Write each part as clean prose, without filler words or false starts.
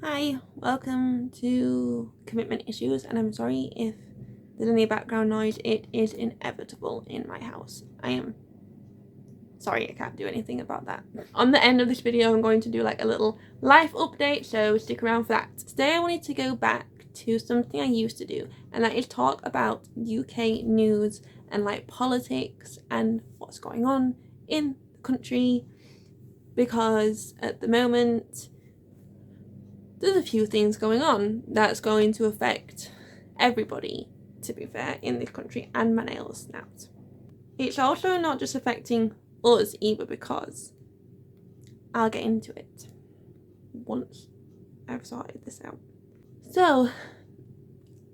Hi, welcome to Commitment Issues, and I'm sorry if there's any background noise. It is inevitable in my house. I am sorry, I can't do anything about that. On the end of this video, I'm going to do like a little life update, so stick around for that. Today I wanted to go back to something I used to do, and that is talk about UK news and like politics and what's going on in the country, because at the moment there's a few things going on that's going to affect everybody, to be fair, in this country, and my nails snapped. It's also not just affecting us either, because I'll get into it once I've sorted this out. So,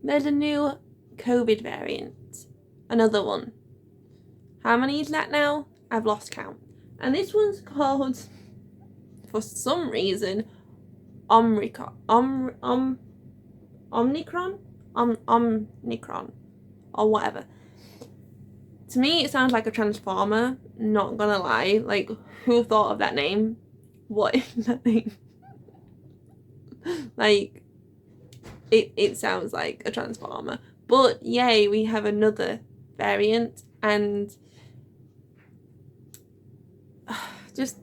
there's a new COVID variant. Another one. How many is that now? I've lost count. And this one's called, for some reason, Omicron, or whatever. To me, it sounds like a transformer. Not gonna lie, like, who thought of that name? What is that name? Like, it sounds like a transformer. But yay, we have another variant, and just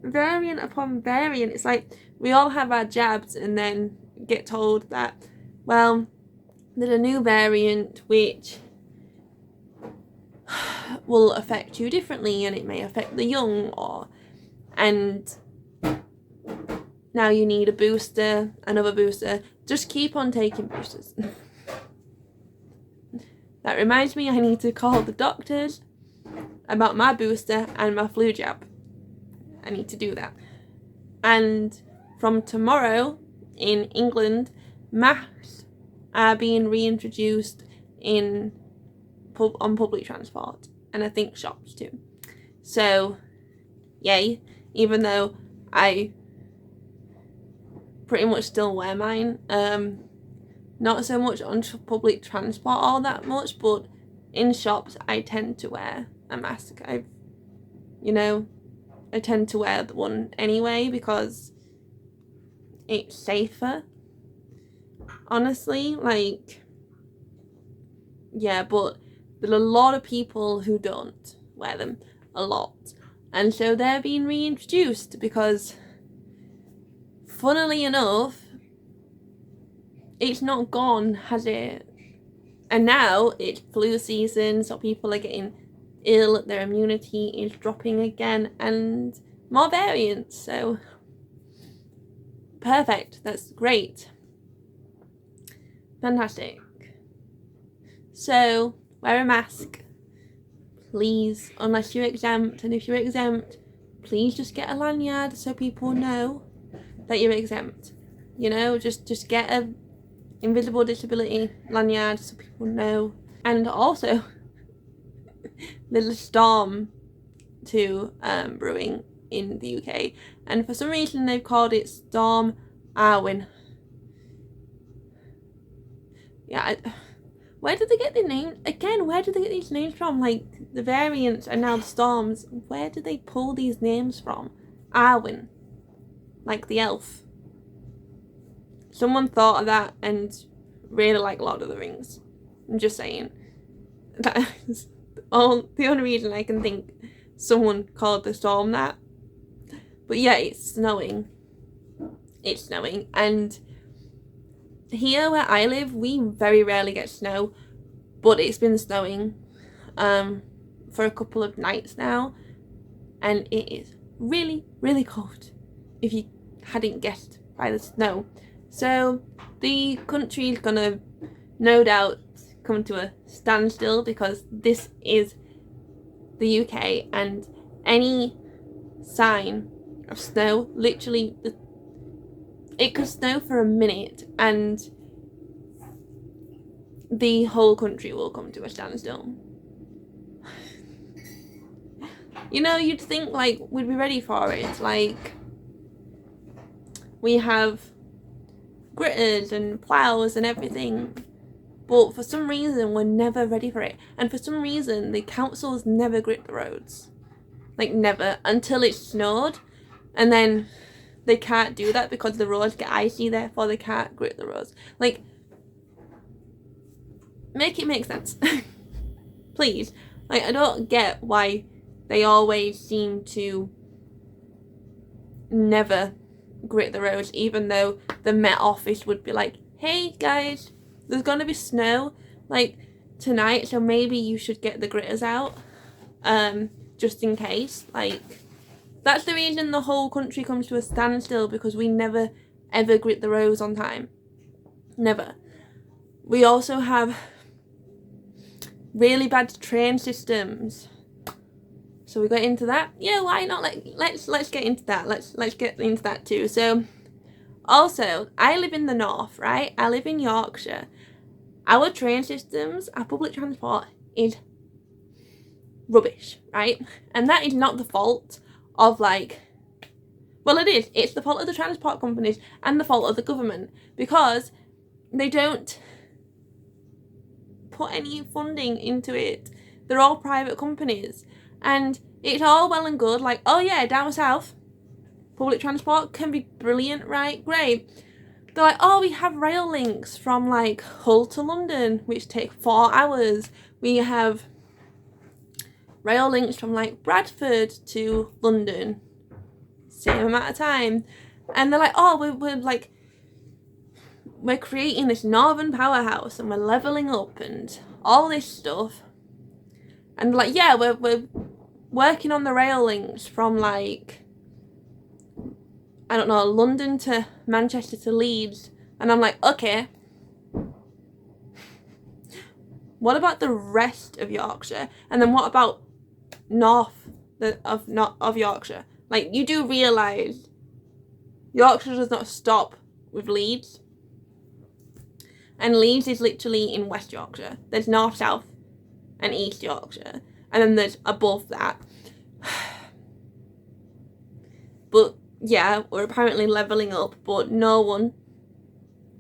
variant upon variant. It's like we all have our jabs and then get told that, well, there's a new variant which will affect you differently, and it may affect the young, and now you need a booster, another booster. Just keep on taking boosters. That reminds me, I need to call the doctors about my booster and my flu jab. I need to do that. And from tomorrow in England, masks are being reintroduced on public transport, and I think shops too. So, yay, even though I pretty much still wear mine. Not so much on public transport all that much, but in shops I tend to wear a mask. I tend to wear the one anyway because it's safer. Honestly, like, yeah, but there are a lot of people who don't wear them, a lot. And so they're being reintroduced because, funnily enough, it's not gone, has it? And now it's flu season, so people are getting ill, their immunity is dropping again, and more variants. So perfect, that's great, fantastic. So wear a mask, please, unless you're exempt. And if you're exempt, please just get a lanyard so people know that you're exempt. Just get a invisible disability lanyard so people know. And also, there's a storm brewing in the UK, and for some reason they've called it Storm Arwen. Yeah, where did they get the name? Again, where did they get these names from? Like, the variants and now the storms. Where did they pull these names from? Arwen, like the elf. Someone thought of that and really like Lord of the Rings. I'm just saying. That is the only reason I can think someone called the storm that. But yeah, it's snowing. It's snowing. And here where I live, we very rarely get snow. But it's been snowing for a couple of nights now. And it is really, really cold, if you hadn't guessed by the snow. So the country is gonna no doubt come to a standstill, because this is the UK, and any sign of snow, literally, it could snow for a minute and the whole country will come to a standstill. You'd think like we'd be ready for it. Like, we have gritters and plows and everything, but for some reason we're never ready for it. And for some reason the councils never grit the roads, like never, until it snowed. And then they can't do that because the roads get icy, therefore they can't grit the roads. Like, make it make sense. Please. Like, I don't get why they always seem to never grit the roads, even though the Met Office would be like, hey guys, there's gonna be snow like tonight, so maybe you should get the gritters out, just in case. Like, that's the reason the whole country comes to a standstill, because we never ever grit the roads on time. Never. We also have really bad train systems. So we got into that. Yeah, why not? Like, let's get into that. Let's get into that too. So, also, I live in the north, right? I live in Yorkshire. Our train systems, our public transport is rubbish, right? And that is not the fault of, like, well, it is. It's the fault of the transport companies and the fault of the government, because they don't put any funding into it. They're all private companies, and it's all well and good, like, oh yeah, down south public transport can be brilliant, right? Great. They're like, oh, we have rail links from like Hull to London, which take 4 hours. We have rail links from like Bradford to London, same amount of time. And they're like, oh, we're creating this northern powerhouse and we're leveling up and all this stuff. And like, yeah, we're working on the rail links from, like, I don't know, London to Manchester to Leeds. And I'm like, okay, what about the rest of Yorkshire? And then what about north of Yorkshire? Like, you do realise Yorkshire does not stop with Leeds. And Leeds is literally in West Yorkshire. There's North, South and East Yorkshire. And then there's above that. But yeah, we're apparently levelling up, but no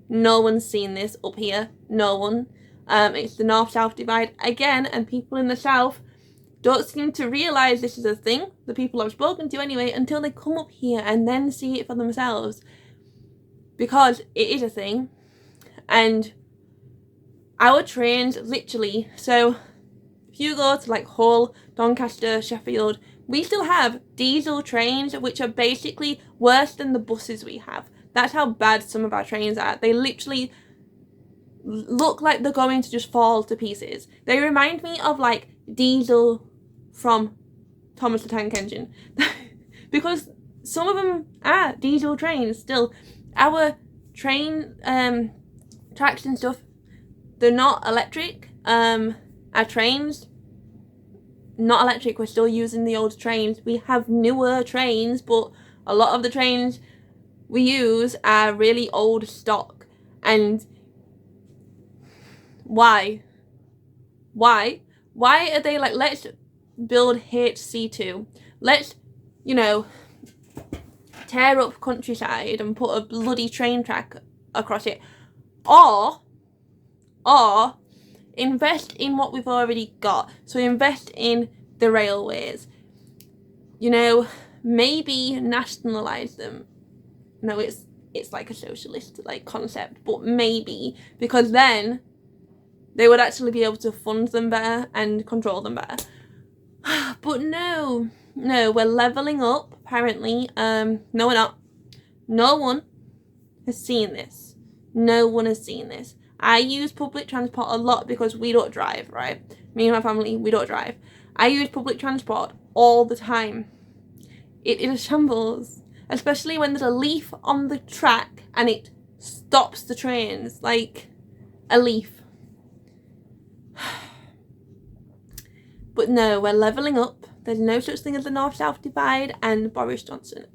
one's seen this up here. No one. It's the North-South divide again, and people in the South don't seem to realise this is a thing, the people I've spoken to anyway, until they come up here and then see it for themselves. Because it is a thing. And our trains, literally, so if you go to like Hull, Doncaster, Sheffield, we still have diesel trains which are basically worse than the buses we have. That's how bad some of our trains are. They literally look like they're going to just fall to pieces. They remind me of like diesel from Thomas the Tank Engine. Because some of them are diesel trains still. Our train tracks and stuff, they're not electric. Our trains, not electric. We're still using the old trains. We have newer trains, but a lot of the trains we use are really old stock. And why are they like, let's build HC2, let's, you know, tear up countryside and put a bloody train track across it, or invest in what we've already got. So invest in the railways, you know, maybe nationalise them. No, it's like a socialist like concept, but maybe, because then they would actually be able to fund them better and control them better. But no, we're levelling up apparently. No, we're not. No one has seen this. No one has seen this. I use public transport a lot because we don't drive, right? Me and my family, we don't drive. I use public transport all the time. It is a shambles, especially when there's a leaf on the track and it stops the trains, like a leaf. But no, we're levelling up. There's no such thing as the North-South divide, and Boris Johnson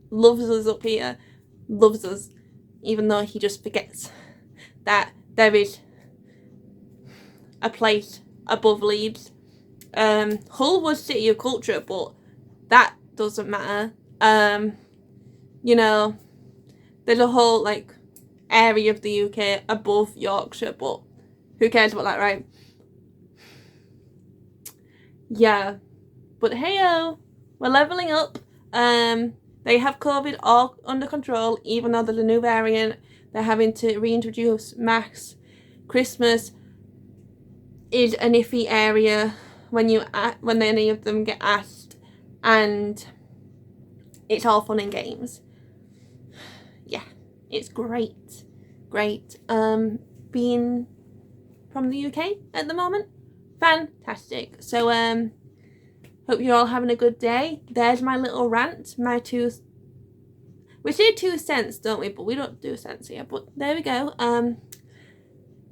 loves us up here. Loves us. Even though he just forgets that there is a place above Leeds. Hull was City of Culture, but that doesn't matter. You know, there's a whole like area of the UK above Yorkshire, but who cares about that, right? Yeah, but heyo, we're levelling up. They have COVID all under control, even though there's a new variant. They're having to reintroduce masks. Christmas is an iffy area when any of them get asked, and it's all fun and games. Yeah, it's great. Being from the UK at the moment, fantastic. So hope you're all having a good day. There's my little rant, we say 2 cents, don't we? But we don't do cents here. But there we go.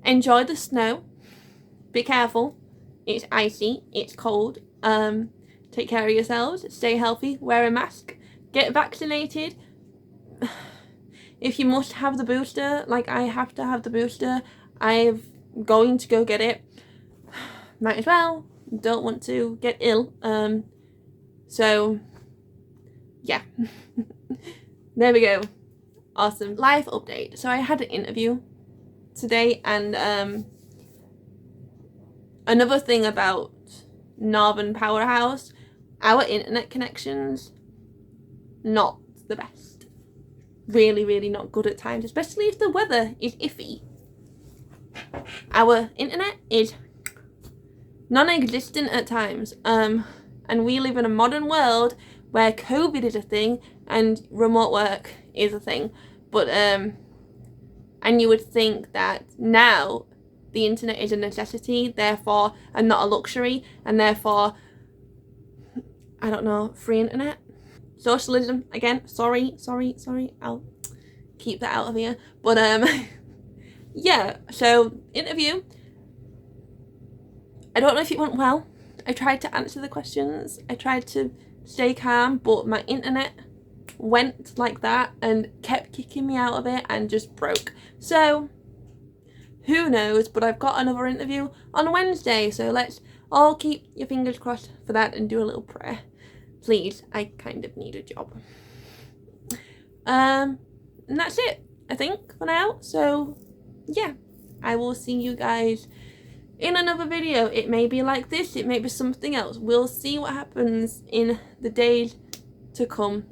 Enjoy the snow. Be careful. It's icy. It's cold. Take care of yourselves. Stay healthy. Wear a mask. Get vaccinated. If you must have the booster, like I have to have the booster, I'm going to go get it. Might as well. Don't want to get ill. So yeah. There we go. Awesome. Life update. So I had an interview today, and another thing about Northern Powerhouse, our internet connections, not the best. Really, really not good at times, especially if the weather is iffy. Our internet is non-existent at times. And we live in a modern world where COVID is a thing and remote work is a thing. But and you would think that now the internet is a necessity, therefore, and not a luxury, and therefore, I don't know, free internet. Socialism, again, sorry, I'll keep that out of here. But yeah, so interview. I don't know if it went well. I tried to answer the questions. I tried to stay calm, but my internet went like that and kept kicking me out of it and just broke. So who knows, but I've got another interview on Wednesday, so let's all keep your fingers crossed for that and do a little prayer. Please, I kind of need a job. And that's it, I think, for now. So yeah, I will see you guys in another video. It may be like this, it may be something else. We'll see what happens in the days to come.